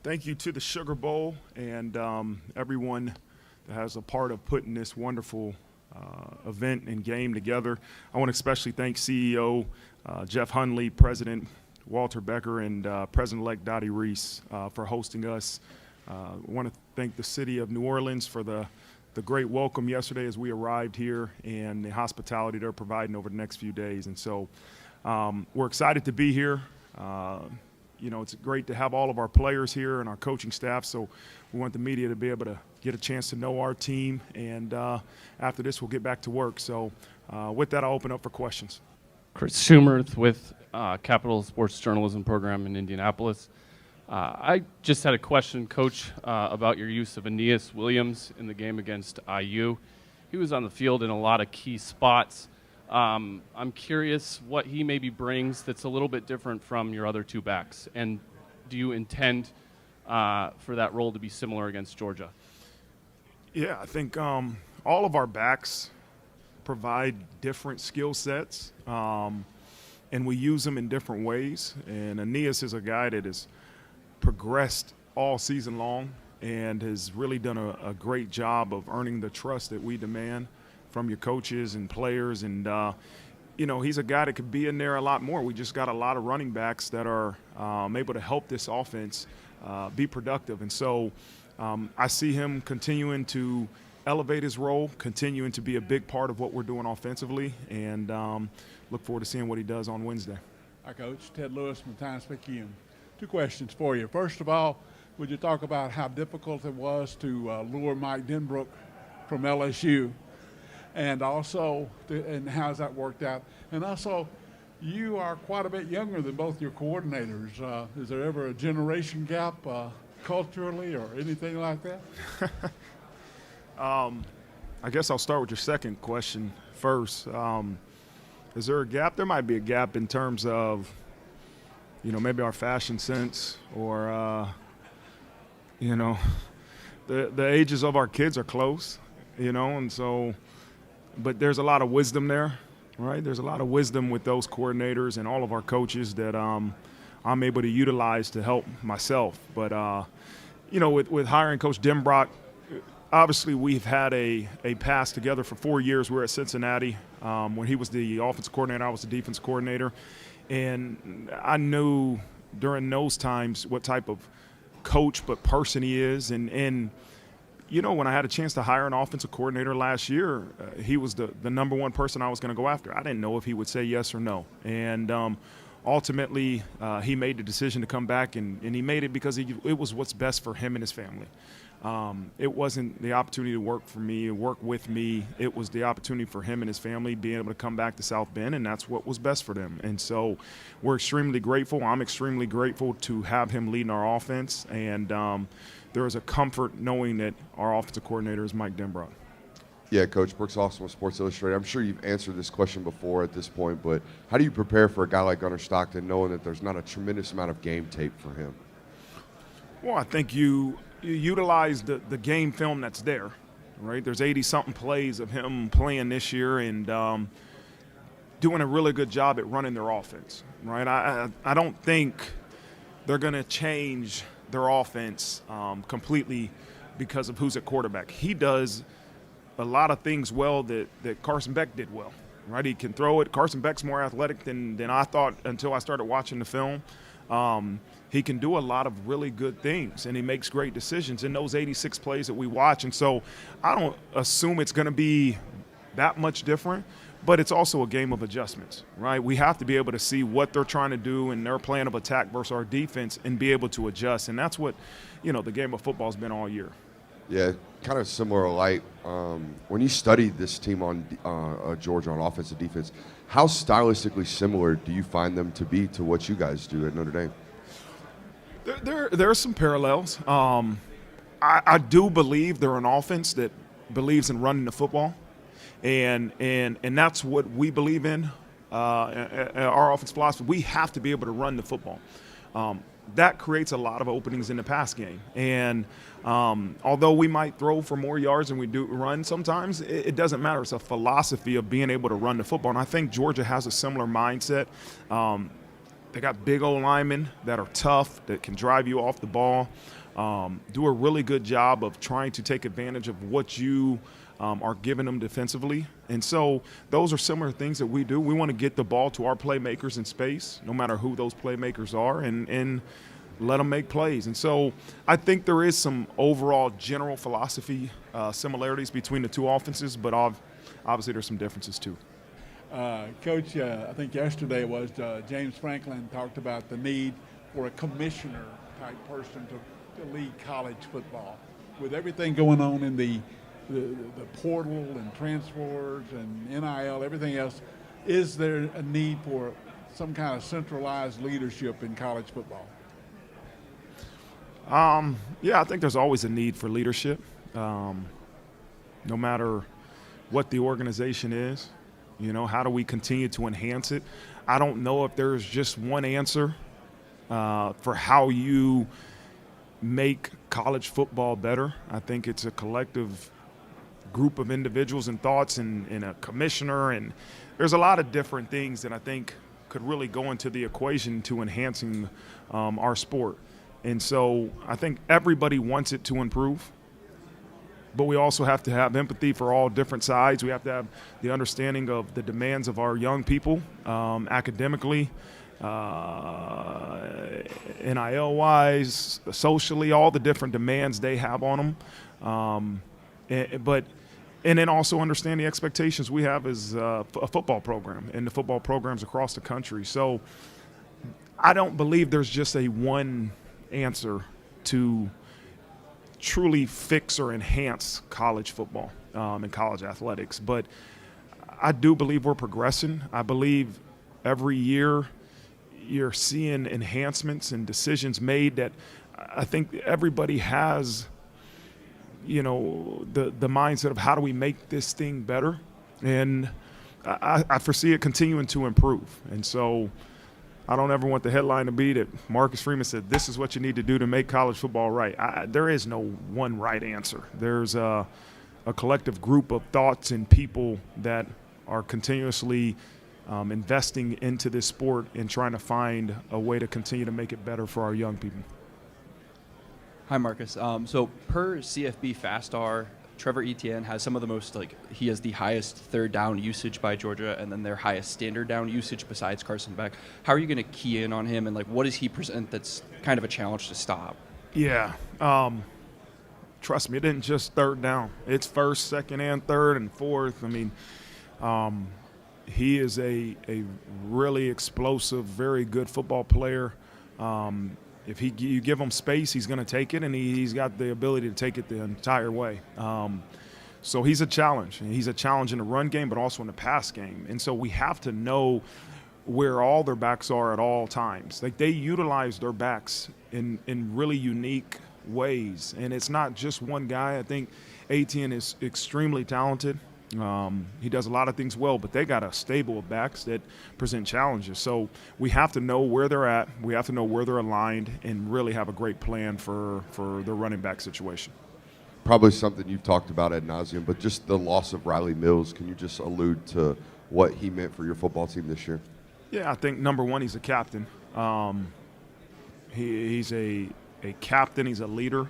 Thank you to the Sugar Bowl and everyone that has a part of putting this wonderful event and game together. I want to especially thank CEO Jeff Hundley, President Walter Becker, and President-elect Dottie Reese for hosting us. I want to thank the city of New Orleans for the great welcome yesterday as we arrived here and the hospitality they're providing over the next few days. And so we're excited to be here. It's great to have all of our players here and our coaching staff, so we want the media to be able to get a chance to know our team, and after this we'll get back to work. So with that, I'll open up for questions. Chris Schumerth with Capital Sports Journalism Program in Indianapolis. I just had a question, Coach, about your use of Aeneas Williams in the game against IU. He was on the field in a lot of key spots. I'm curious what he maybe brings that's a little bit different from your other two backs. And do you intend for that role to be similar against Georgia? Yeah, I think all of our backs provide different skill sets, and we use them in different ways. And Aeneas is a guy that has progressed all season long and has really done a great job of earning the trust that we demand from your coaches and players. And, he's a guy that could be in there a lot more. We just got a lot of running backs that are able to help this offense be productive. And so I see him continuing to elevate his role, continuing to be a big part of what we're doing offensively, and look forward to seeing what he does on Wednesday. Hi, Coach. Ted Lewis from Times-Picayune. Two questions for you. First of all, would you talk about how difficult it was to lure Mike Denbrook from LSU? And also, and how's that worked out? And also, you are quite a bit younger than both your coordinators. Is there ever a generation gap culturally or anything like that? I guess I'll start with your second question first. Is there a gap? There might be a gap in terms of, maybe our fashion sense or, the ages of our kids are close, and so – but there's a lot of wisdom there, right? There's a lot of wisdom with those coordinators and all of our coaches that I'm able to utilize to help myself. But, with hiring Coach Denbrock, obviously we've had a pass together for 4 years. We were at Cincinnati. When he was the offensive coordinator, I was the defense coordinator. And I knew during those times what type of coach but person he is. And when I had a chance to hire an offensive coordinator last year, he was the number one person I was going to go after. I didn't know if he would say yes or no. And ultimately, he made the decision to come back, and he made it because it was what's best for him and his family. It wasn't the opportunity to work for me, work with me. It was the opportunity for him and his family being able to come back to South Bend, and that's what was best for them. And so we're extremely grateful. I'm extremely grateful to have him leading our offense, and there is a comfort knowing that our offensive coordinator is Mike Denbrock. Yeah, Coach, Brooks Austin with Sports Illustrated. I'm sure you've answered this question before at this point, but how do you prepare for a guy like Gunnar Stockton knowing that there's not a tremendous amount of game tape for him? Well, I think you utilize the game film that's there, right? There's 80-something plays of him playing this year and doing a really good job at running their offense, right? I don't think they're going to change their offense completely because of who's at quarterback. He does a lot of things well that Carson Beck did well, right? He can throw it. Carson Beck's more athletic than I thought until I started watching the film. He can do a lot of really good things, and he makes great decisions in those 86 plays that we watch. And so I don't assume it's going to be that much different, but it's also a game of adjustments, right? We have to be able to see what they're trying to do in their plan of attack versus our defense and be able to adjust. And that's what, the game of football has been all year. Yeah, kind of similar light. When you studied this team on Georgia on offense and defense, how stylistically similar do you find them to be to what you guys do at Notre Dame? There are some parallels. I do believe they're an offense that believes in running the football, and that's what we believe in. Our offense philosophy, we have to be able to run the football. That creates a lot of openings in the pass game. And although we might throw for more yards than we do run sometimes, it doesn't matter. It's a philosophy of being able to run the football. And I think Georgia has a similar mindset. They got big old linemen that are tough, that can drive you off the ball, do a really good job of trying to take advantage of what you are giving them defensively. And so those are similar things that we do. We want to get the ball to our playmakers in space, no matter who those playmakers are, and let them make plays. And so I think there is some overall general philosophy similarities between the two offenses, but obviously there's some differences too. Coach, I think yesterday was James Franklin talked about the need for a commissioner-type person to lead college football. With everything going on in the portal and transfers and NIL, everything else, is there a need for some kind of centralized leadership in college football? Yeah, I think there's always a need for leadership, no matter what the organization is. You know, how do we continue to enhance it? I don't know if there's just one answer for how you make college football better. I think it's a collective group of individuals and thoughts and a commissioner, and there's a lot of different things that I think could really go into the equation to enhancing our sport. And so I think everybody wants it to improve, but we also have to have empathy for all different sides. We have to have the understanding of the demands of our young people, academically, NIL-wise, socially, all the different demands they have on them. And then also understand the expectations we have as a football program and the football programs across the country. So I don't believe there's just a one answer to truly fix or enhance college football and college athletics. But I do believe we're progressing. I believe every year you're seeing enhancements and decisions made that I think everybody has, you know, the mindset of how do we make this thing better. And I foresee it continuing to improve. And so I don't ever want the headline to be that Marcus Freeman said, this is what you need to do to make college football right. There is no one right answer. There's a collective group of thoughts and people that are continuously investing into this sport and trying to find a way to continue to make it better for our young people. Hi, Marcus. So per CFB FastR, Trevor Etienne has some of the most, he has the highest third down usage by Georgia and then their highest standard down usage besides Carson Beck. How are you going to key in on him, and what does he present that's kind of a challenge to stop? Yeah. Trust me, it isn't just third down. It's first, second, and third, and fourth. I mean, he is a really explosive, very good football player. If you give him space, he's going to take it, and he's got the ability to take it the entire way. So he's a challenge. And he's a challenge in the run game, but also in the pass game. And so we have to know where all their backs are at all times. They utilize their backs in really unique ways. And it's not just one guy. I think Etienne is extremely talented. He does a lot of things well, but they got a stable of backs that present challenges. So we have to know where they're at. We have to know where they're aligned and really have a great plan for their running back situation. Probably something you've talked about ad nauseum, but just the loss of Riley Mills, can you just allude to what he meant for your football team this year? Yeah, I think number one, he's a captain. He's a captain. He's a leader.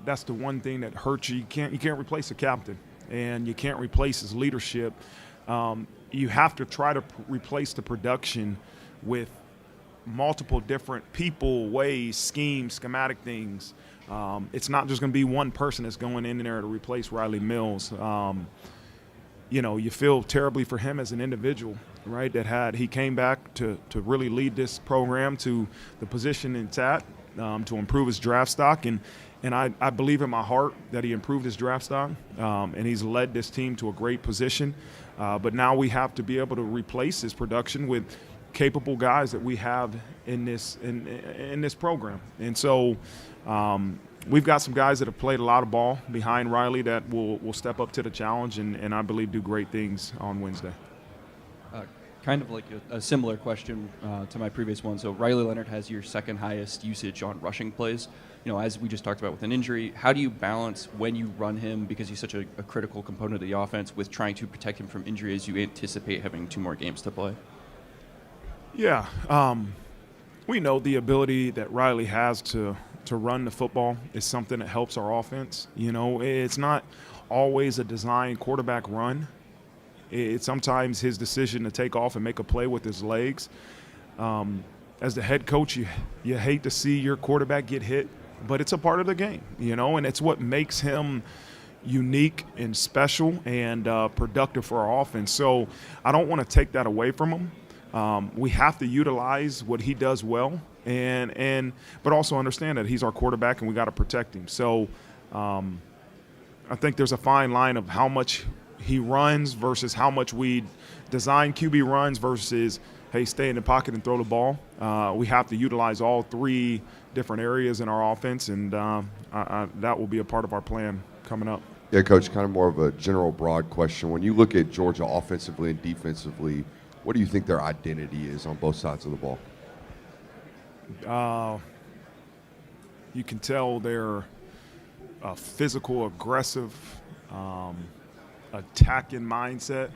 That's the one thing that hurts you. You can't replace a captain. And you can't replace his leadership. You have to try to replace the production with multiple different people, ways, schemes, schematic things. It's not just going to be one person that's going in there to replace Riley Mills. You feel terribly for him as an individual, right? He came back to really lead this program to the position it's at, to improve his draft stock. And I believe in my heart that he improved his draft stock, and he's led this team to a great position. But now we have to be able to replace his production with capable guys that we have in this program. And so we've got some guys that have played a lot of ball behind Riley that will step up to the challenge and I believe do great things on Wednesday. Kind of like a similar question to my previous one. So Riley Leonard has your second highest usage on rushing plays. As we just talked about with an injury, how do you balance when you run him, because he's such a critical component of the offense, with trying to protect him from injury as you anticipate having 2 more games to play? Yeah, we know the ability that Riley has to run the football is something that helps our offense. You know, it's not always a designed quarterback run. It's sometimes his decision to take off and make a play with his legs. As the head coach, you hate to see your quarterback get hit, but it's a part of the game, you know, and it's what makes him unique and special and productive for our offense. So I don't want to take that away from him. We have to utilize what he does well, but also understand that he's our quarterback and we got to protect him. So I think there's a fine line of how much he runs versus how much we design QB runs versus, hey, stay in the pocket and throw the ball. We have to utilize all three different areas in our offense, and that will be a part of our plan coming up. Yeah, Coach, kind of more of a general broad question. When you look at Georgia offensively and defensively, what do you think their identity is on both sides of the ball? You can tell they're a physical, aggressive, attacking mindset.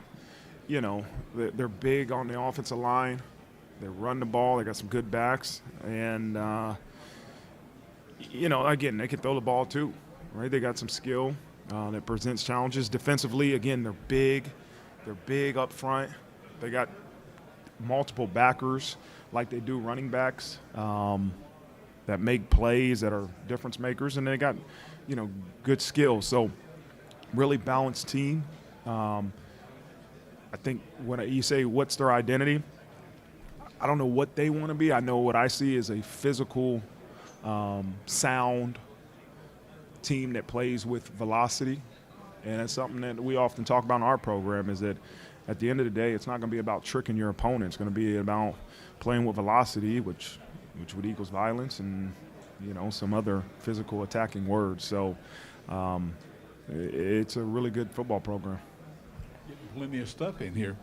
You know, they're big on the offensive line. They run the ball. They got some good backs. And, you know, again, they can throw the ball too, right? They got some skill that presents challenges. Defensively, again, they're big. They're big up front. They got multiple backers like they do running backs that make plays that are difference makers. And they got, you know, good skills. So really balanced team. I think when you say what's their identity, I don't know what they want to be. I know what I see is a physical, sound team that plays with velocity. And that's something that we often talk about in our program is that at the end of the day, it's not going to be about tricking your opponent. It's going to be about playing with velocity, which would equals violence and, you know, some other physical attacking words. So it's a really good football program. Getting plenty of stuff in here.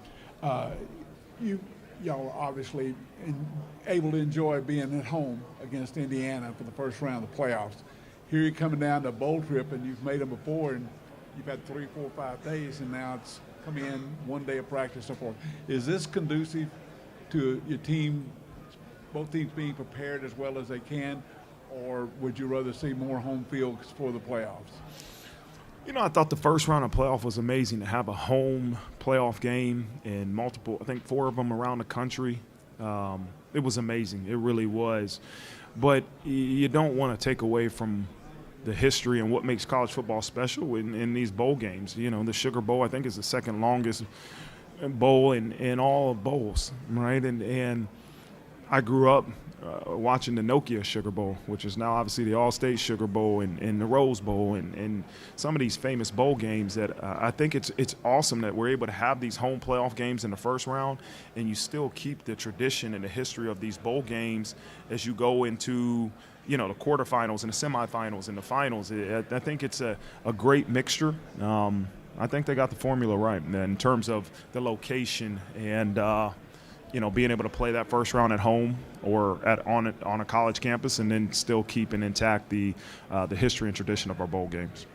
Y'all are obviously able to enjoy being at home against Indiana for the first round of the playoffs. Here you're coming down to a bowl trip, and you've made them before, and you've had 3, 4, 5 days, and now it's come in 1 day of practice, so forth. Is this conducive to your team, both teams being prepared as well as they can, or would you rather see more home fields for the playoffs? You know, I thought the first round of playoff was amazing to have a home playoff game and multiple, I think 4 of them around the country. It was amazing. It really was. But you don't want to take away from the history and what makes college football special in these bowl games. You know, the Sugar Bowl, I think, is the second longest bowl in all of bowls, right? And I grew up watching the Nokia Sugar Bowl, which is now obviously the All-State Sugar Bowl and the Rose Bowl and some of these famous bowl games that I think it's awesome that we're able to have these home playoff games in the first round and you still keep the tradition and the history of these bowl games as you go into, you know, the quarterfinals and the semifinals and the finals. I think it's a great mixture. I think they got the formula right in terms of the location and you know, being able to play that first round at home or on a college campus and then still keeping intact the history and tradition of our bowl games.